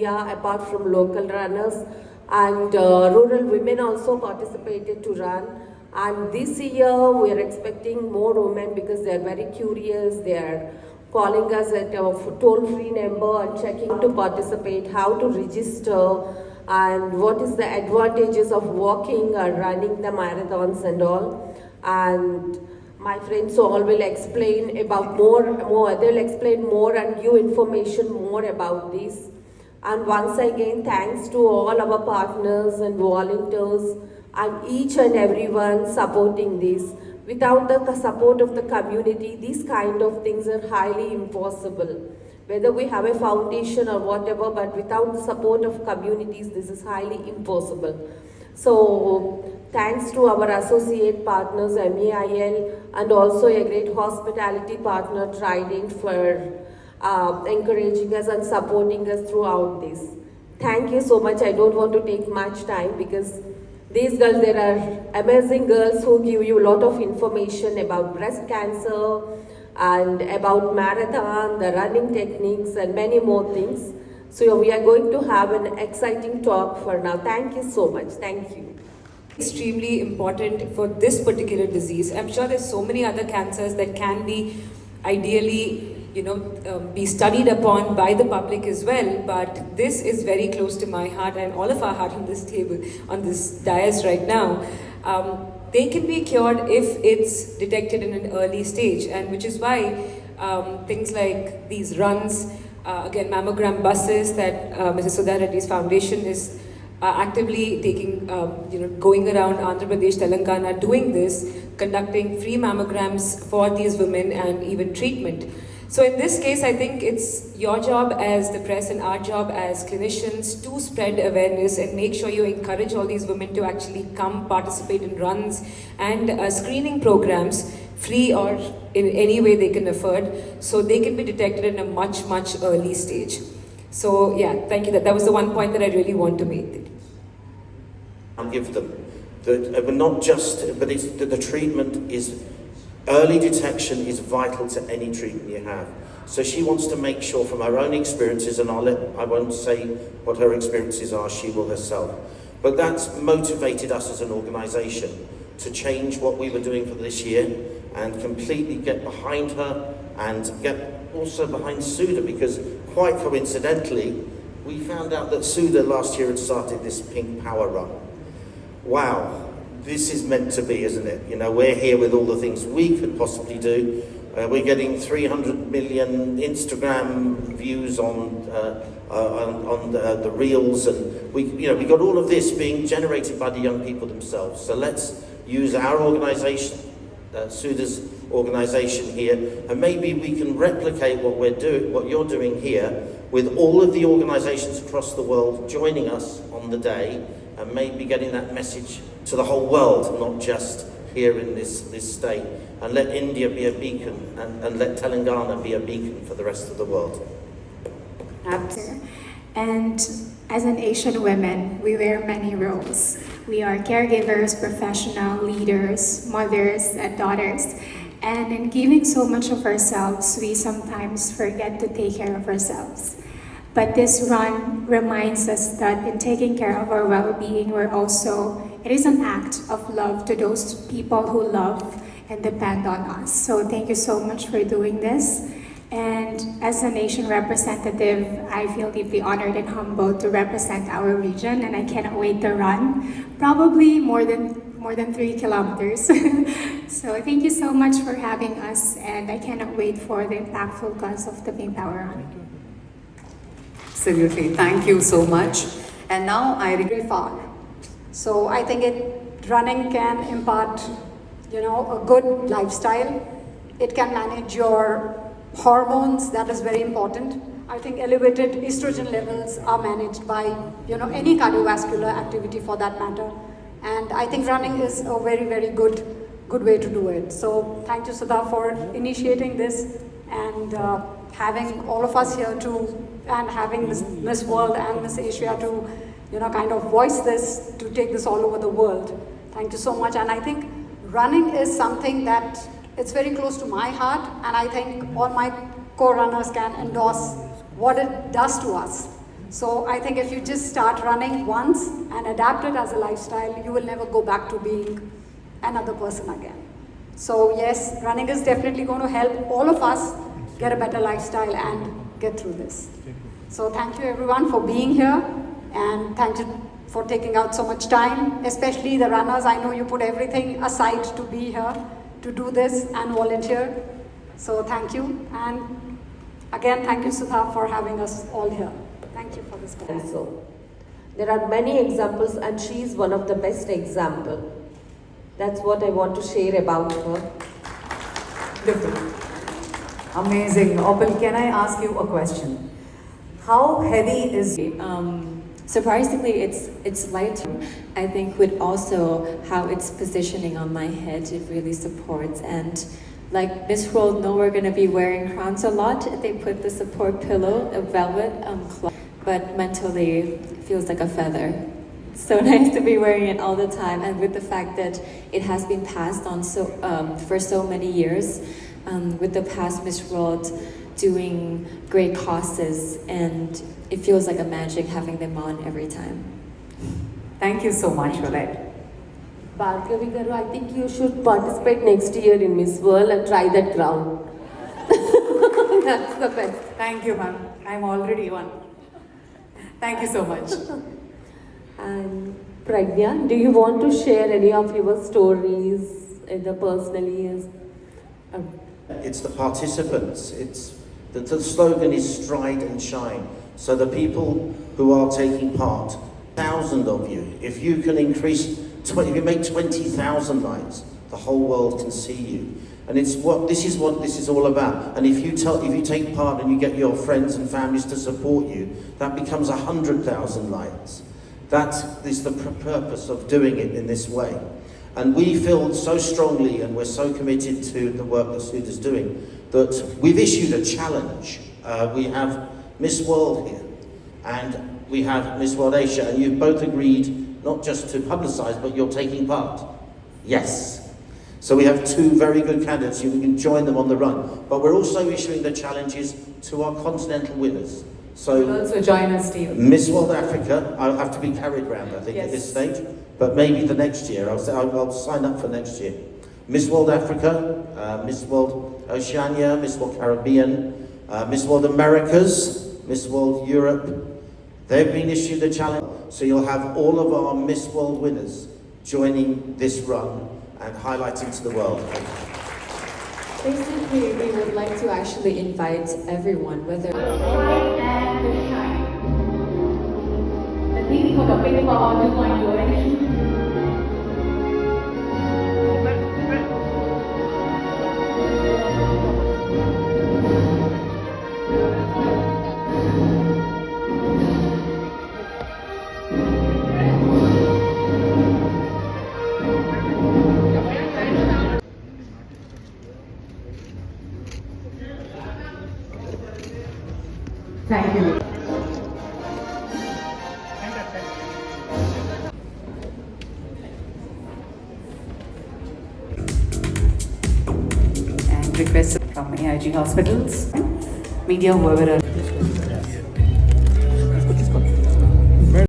India apart from local runners, and rural women also participated to run. And this year we are expecting more women because they are very curious. They are calling us at a toll-free number and checking to participate, how to register, and what is the advantages of walking or running the marathons and all. And my friends all will explain about more. They'll explain more and give information more about this. And once again, thanks to all our partners and volunteers and each and everyone supporting this. Without the support of the community, these kind of things are highly impossible. Whether we have a foundation or whatever, but without the support of communities, this is highly impossible. So, thanks to our associate partners, MEIL, and also a great hospitality partner, Trident, for encouraging us and supporting us throughout this. Thank you so much. I don't want to take much time because these girls, there are amazing girls who give you a lot of information about breast cancer and about marathon, the running techniques and many more things. So we are going to have an exciting talk for now. Thank you so much. Thank you. Extremely important for this particular disease. I'm sure there's so many other cancers that can be ideally be studied upon by the public as well, but this is very close to my heart and all of our heart on this table, on this dais right now. They can be cured if it's detected in an early stage, and which is why things like these runs, again mammogram buses that Mrs. Sudha Reddy's foundation is actively taking, going around Andhra Pradesh, Telangana, doing this, conducting free mammograms for these women and even treatment. So in this case, I think it's your job as the press and our job as clinicians to spread awareness and make sure you encourage all these women to actually come participate in runs and screening programs, free or in any way they can afford, so they can be detected in a much, much early stage. So yeah, thank you. That was the one point that I really want to make. I'll give them that, but not just, but it's that the treatment is. Early detection is vital to any treatment you have. So she wants to make sure from her own experiences, and I won't say what her experiences are, she will herself. But that's motivated us as an organisation to change what we were doing for this year and completely get behind her and get also behind Sudha, because quite coincidentally, we found out that Sudha last year had started this Pink Power Run. Wow. This is meant to be, isn't it? We're here with all the things we could possibly do. We're getting 300 million Instagram views on the reels, and we got all of this being generated by the young people themselves. So let's use our organisation, Sudha's organisation here, and maybe we can replicate what you're doing here, with all of the organisations across the world joining us on the day, and maybe getting that message to the whole world, not just here in this state. And let India be a beacon, and let Telangana be a beacon for the rest of the world. And as an Asian women, we wear many roles. We are caregivers, professional leaders, mothers, and daughters. And in giving so much of ourselves, we sometimes forget to take care of ourselves. But this run reminds us that in taking care of our well-being, it is an act of love to those people who love and depend on us. So thank you so much for doing this. And as a nation representative, I feel deeply honored and humbled to represent our region, and I cannot wait to run, probably more than 3 kilometers. So thank you so much for having us, and I cannot wait for the impactful cause of the Pink Power Run. Absolutely, thank you so much. And now very far. So I think running can impart, a good lifestyle. It can manage your hormones, that is very important. I think elevated estrogen levels are managed by, any cardiovascular activity for that matter. And I think running is a very, very good way to do it. So thank you, Sudha, for initiating this and having all of us here and having Miss World and Miss Asia to, kind of voice this, to take this all over the world. Thank you so much. And I think running is something that it's very close to my heart, and I think all my co-runners can endorse what it does to us. So I think if you just start running once and adapt it as a lifestyle, you will never go back to being another person again. So yes, running is definitely going to help all of us get a better lifestyle and get through this. So thank you everyone for being here, and thank you for taking out so much time, especially the runners. I know you put everything aside to be here, to do this and volunteer. So thank you, and again, thank you Sudha for having us all here. Thank you for this class. Also, there are many examples, and she is one of the best example. That's what I want to share about her. Beautiful. Amazing. Opal, can I ask you a question? How heavy is Surprisingly, it's light. I think with also how it's positioning on my head, it really supports. And like Miss World know we're going to be wearing crowns a lot. They put the support pillow, a velvet cloth, but mentally it feels like a feather. So nice to be wearing it all the time, and with the fact that it has been passed on for so many years, with the past Miss World doing great causes, and it feels like a magic having them on every time. Thank you so much for that. Bhargavi Garu, I think you should participate next year in Miss World and try that crown. That's the best. Thank you, ma'am. I'm already one. Thank you so much. And Pragya, do you want to share any of your stories, either personally as? It's the participants. It's the slogan is stride and shine. So the people who are taking part, 1,000 of you, if you can increase, if you make 20,000 lights, the whole world can see you. And this is what this is all about. And if you take part and you get your friends and families to support you, that becomes 100,000 lights. That is the purpose of doing it in this way. And we feel so strongly, and we're so committed to the work that Sudha's doing, that we've issued a challenge. We have Miss World here, and we have Miss World Asia, and you've both agreed not just to publicise, but you're taking part. Yes. So we have two very good candidates. You can join them on the run. But we're also issuing the challenges to our continental winners. So You'll also join us, Steve. Miss World Africa, I'll have to be carried round, I think, at this stage. But maybe the next year, I'll sign up for next year. Miss World Africa, Miss World Oceania, Miss World Caribbean, Miss World Americas, Miss World Europe. They've been issued a challenge. So you'll have all of our Miss World winners joining this run and highlighting to the world. Basically, we would like to actually invite everyone, whether Thank you. And request from AIG Hospitals, media whoever are